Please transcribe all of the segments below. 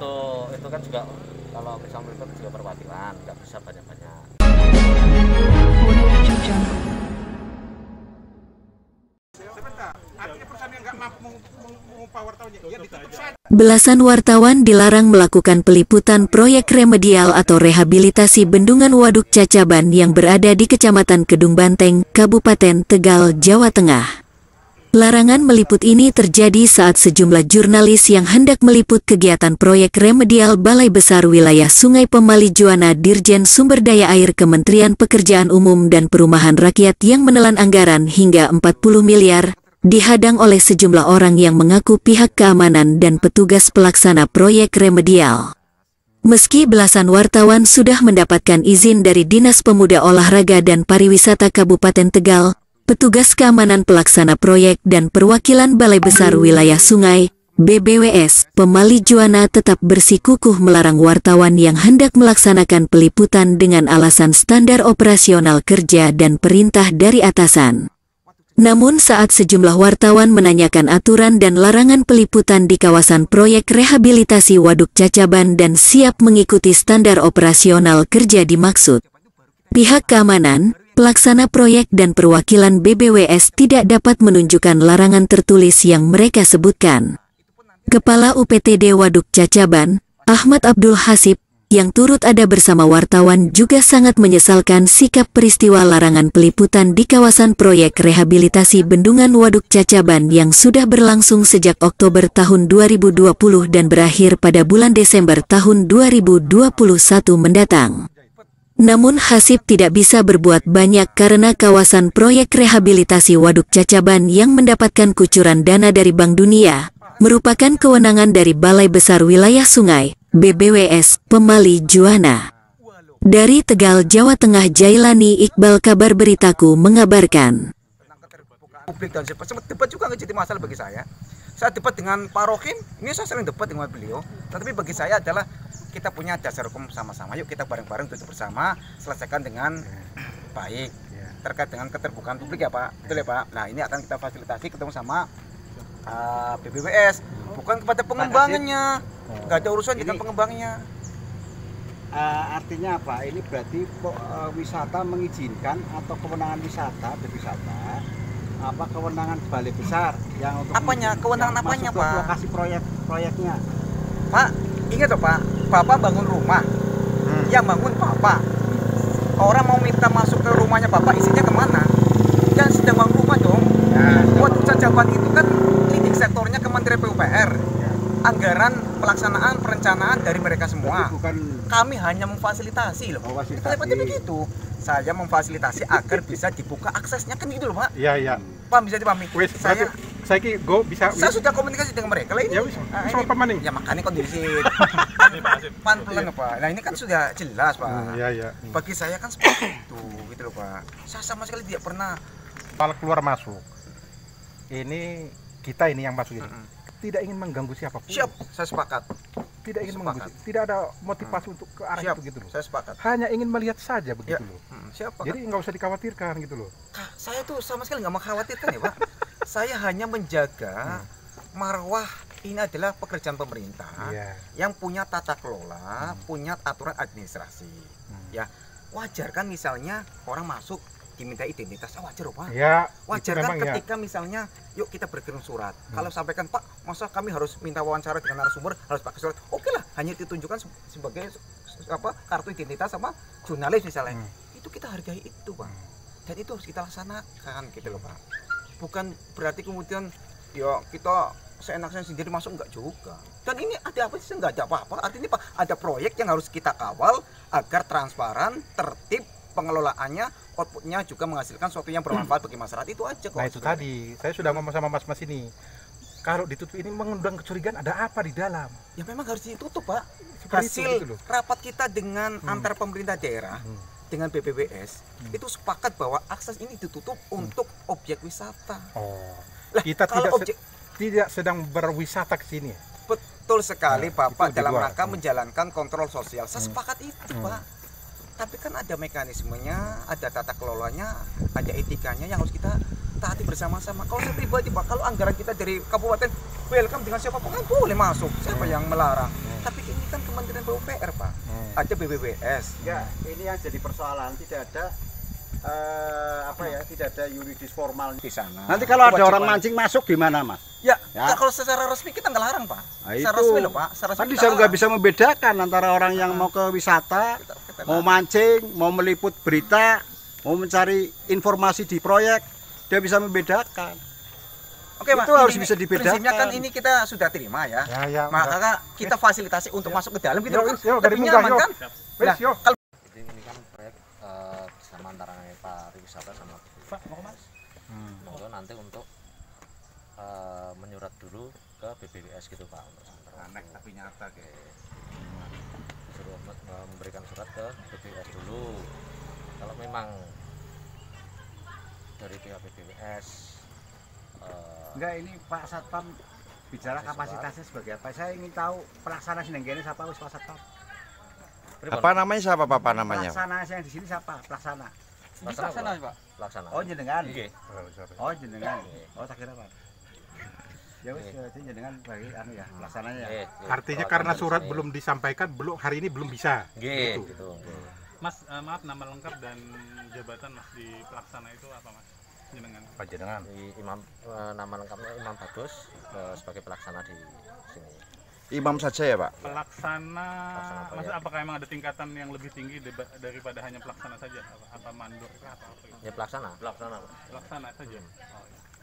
untuk itu kan juga kalau misalnya itu juga perwakilan, nggak bisa banyak-banyak. Belasan wartawan dilarang melakukan peliputan proyek remedial atau rehabilitasi bendungan Waduk Cacaban yang berada di Kecamatan Kedung Banteng, Kabupaten Tegal, Jawa Tengah. Larangan meliput ini terjadi saat sejumlah jurnalis yang hendak meliput kegiatan proyek remedial Balai Besar Wilayah Sungai Pemali Juwana Dirjen Sumber Daya Air Kementerian Pekerjaan Umum dan Perumahan Rakyat yang menelan anggaran hingga 40 miliar, dihadang oleh sejumlah orang yang mengaku pihak keamanan dan petugas pelaksana proyek remedial. Meski belasan wartawan sudah mendapatkan izin dari Dinas Pemuda Olahraga dan Pariwisata Kabupaten Tegal, petugas keamanan pelaksana proyek dan perwakilan Balai Besar Wilayah Sungai, BBWS, Pemali Juwana tetap bersikukuh melarang wartawan yang hendak melaksanakan peliputan dengan alasan standar operasional kerja dan perintah dari atasan. Namun saat sejumlah wartawan menanyakan aturan dan larangan peliputan di kawasan proyek rehabilitasi Waduk Cacaban dan siap mengikuti standar operasional kerja dimaksud, pihak keamanan, pelaksana proyek dan perwakilan BBWS tidak dapat menunjukkan larangan tertulis yang mereka sebutkan. Kepala UPTD Waduk Cacaban, Ahmad Abdul Hasib, yang turut ada bersama wartawan juga sangat menyesalkan sikap peristiwa larangan peliputan di kawasan proyek rehabilitasi bendungan Waduk Cacaban yang sudah berlangsung sejak Oktober tahun 2020 dan berakhir pada bulan Desember tahun 2021 mendatang. Namun Hasib tidak bisa berbuat banyak karena kawasan proyek rehabilitasi Waduk Cacaban yang mendapatkan kucuran dana dari Bank Dunia merupakan kewenangan dari Balai Besar Wilayah Sungai, BBWS, Pemali Juwana. Dari Tegal, Jawa Tengah, Jailani Iqbal, Kabar Beritaku mengabarkan. Publik dan sempat debat juga nggak jadi masalah bagi saya. Saya debat dengan Pak Rohim, ini saya sering debat dengan beliau. Tetapi bagi saya adalah kita punya dasar hukum sama-sama. Yuk kita bareng-bareng duduk bersama, selesaikan dengan baik. Terkait dengan keterbukaan publik ya Pak, betul ya Pak. Nah ini akan kita fasilitasi ketemu sama BBWS, bukan kepada pengembangannya. Nggak ada urusan dengan pengembangnya. Artinya apa? Ini berarti wisata mengizinkan atau kewenangan wisata berwisata apa kewenangan Balai Besar yang untuk apanya? Kewenangan apanya Pak? Lokasi proyeknya. Pak, ingat loh Pak, Bapak bangun rumah, yang bangun Bapak. Orang mau minta masuk ke rumahnya Bapak, isinya kemana? Jangan sedang bangun rumah dong. Waduk Cacaban itu kan leading sektornya Kementerian PUPR. Anggaran pelaksanaan perencanaan dari mereka semua. Kami hanya memfasilitasi loh. Seperti begitu. Saya memfasilitasi agar bisa dibuka aksesnya kan gitu loh Pak. Iya. Paham, bisa dipahami. Saya bisa. Saya sudah komunikasi dengan mereka lah ini. Ya wis. Ya makanya kondisi pelan Pak. Nah ini kan sudah jelas Pak. Iya. Bagi saya kan seperti itu gitu loh Pak. Saya sama sekali tidak pernah keluar masuk. Ini kita ini yang masuk ini. Tidak ingin mengganggu siapapun. Siap, saya sepakat. Tidak ingin mengganggu. Tidak ada motivasi untuk ke arah siap, itu gitu loh. Saya sepakat. Hanya ingin melihat saja begitu loh. Siapa? Jadi nggak usah dikhawatirkan gitu loh. Saya tuh sama sekali nggak mengkhawatirkan ya Pak. Saya hanya menjaga marwah ini adalah pekerjaan pemerintah yang punya tata kelola, punya aturan administrasi. Ya wajar kan misalnya orang masuk diminta identitas, wajar Pak. Ya, wajar kan ketika misalnya yuk kita berkirim surat. Kalau sampaikan Pak, masa kami harus minta wawancara dengan narasumber harus pakai surat. Oke lah, hanya ditunjukkan sebagai kartu identitas sama jurnalis misalnya. Itu kita hargai itu Pak. Dan itu harus kita laksanakan gitu loh Pak. Bukan berarti kemudian ya kita seenaknya sendiri masuk, enggak juga. Dan ini ada apa sih? Enggak ada apa-apa. Artinya Pak, ada proyek yang harus kita kawal agar transparan, tertib, pengelolaannya, outputnya juga menghasilkan sesuatu yang bermanfaat bagi masyarakat. Itu aja kok. Nah itu tadi, saya sudah ngomong sama mas-mas ini. Kalau ditutup ini mengundang kecurigaan, ada apa di dalam? Ya memang harus ditutup Pak. Hasil rapat kita dengan antar pemerintah daerah, dengan BBWS, itu sepakat bahwa akses ini ditutup untuk objek wisata. Lah, kita tidak sedang berwisata ke sini. Betul sekali Bapak, dalam rangka menjalankan kontrol sosial. Saya sepakat itu Pak. Tapi kan ada mekanismenya, ada tata kelolanya, ada etikanya yang harus kita taati bersama-sama. Kalau saya pribadi Pak, kalau anggaran kita dari kabupaten welcome dengan siapapun kan boleh masuk, siapa yang melarang. Tapi ini kementerian PUPR Pak. Ada BPWS. Ya, ini yang jadi persoalan, tidak ada tidak ada yuridis formal Di sana. nanti kalau ada Kewajiban. orang mancing masuk gimana Mas? Ya, Ya. kalau secara resmi kita nggak larang Pak. Nah, Secara itu. resmi loh Pak. Secara Kan resmi bisa kita nggak larang. bisa membedakan antara orang yang mau ke wisata, Kita mau larang. mancing, mau meliput berita, mau mencari informasi di proyek, dia bisa membedakan. Oke, Pak. itu harus Ini bisa dibedakan. Prinsipnya kan ini kita sudah terima ya. Ya, Maka kita fasilitasi untuk masuk ke dalam kita Yo, kan yo, dari lebih munggah, nyaman yo. kan? Wes, Nah, yo. kalau Jadi ini kan proyek sama antara pariwisata sama monggo nanti untuk menyurat dulu ke BPWS gitu Pak untuk sementara. Tapi nyata Suruh memberikan surat ke BPWS dulu. Kalau memang dari pihak BPWS Enggak, ini Pak Satpam bicara kapasitasnya sebagai apa? Saya ingin tahu pelaksana sendiri ini siapa Pak Satpam? Apa namanya, siapa Bapak namanya? Pelaksana yang di sini siapa? Pelaksana. pelaksana Pak. Pelaksana. Oh, jenengan. Nggih. Oh, jenengan. Oh, tak kira Pak. Ya wis, berarti jenengan bagi ya, pelaksananya ya. Nggih, nggih. Artinya Perwakilan karena dari surat sini. belum disampaikan, hari ini belum bisa. Nggih, Gitu. gitu. Mas, maaf, nama lengkap dan jabatan Mas di pelaksana itu apa Mas? Jenengan. Pak jenengan. Di Imam nama lengkapnya Imam Bagus sebagai pelaksana di sini. Imam saja ya Pak? Pelaksana, Pelaksana Mas proyek. apakah emang ada tingkatan yang lebih tinggi daripada hanya pelaksana saja? Apa mandor kah atau apa gitu? Ya pelaksana. Pelaksana. Pak. Pelaksana saja.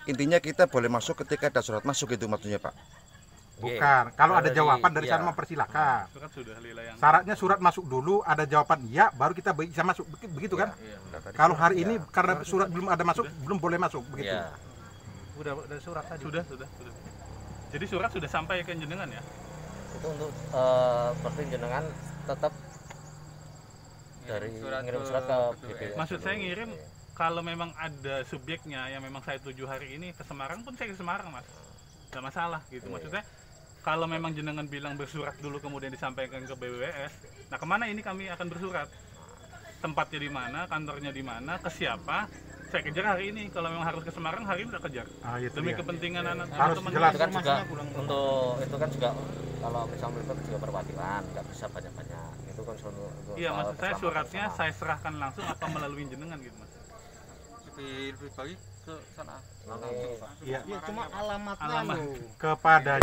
Intinya kita boleh masuk ketika ada surat masuk itu maksudnya Pak? Bukan. Kalau ada Dari- jawaban dari iya. sana mempersilahkan. Surat sudah Lila yang Syaratnya surat masuk dulu, ada jawaban iya, baru kita bisa masuk. Begitu kan? Iya. Kalau hari ini karena surat belum ada masuk, belum boleh masuk. Begitu. Iya. Udah surat tadi. sudah. Jadi surat sudah sampai ke jenengan ya? Itu untuk berarti jenengan tetap dari ngirim surat ke BPWS. Maksud saya dulu. ngirim Iya. kalau memang ada subjeknya yang memang saya tuju hari ini ke Semarang pun saya ke Semarang Mas, nggak masalah gitu. Iya. Maksudnya kalau memang jenengan bilang bersurat dulu kemudian disampaikan ke BWS, nah kemana ini kami akan bersurat? Tempatnya di mana, kantornya di mana, ke siapa? Saya kejar hari ini. Kalau memang harus ke Semarang hari ini udah kejar. Ah, itu Demi dia. kepentingan anak Harus teman-teman. jelas. Itu kan juga untuk itu kan juga kalau misalnya itu juga perwakilan, nggak bisa banyak-banyak. Itu kan untuk Iya, soal maksud saya keselamatan suratnya bersama. saya serahkan langsung atau melalui jenengan gitu Mas. lebih baik ke sana. Ini Iya. Ya cuma alamatnya Alamat. loh. Kepada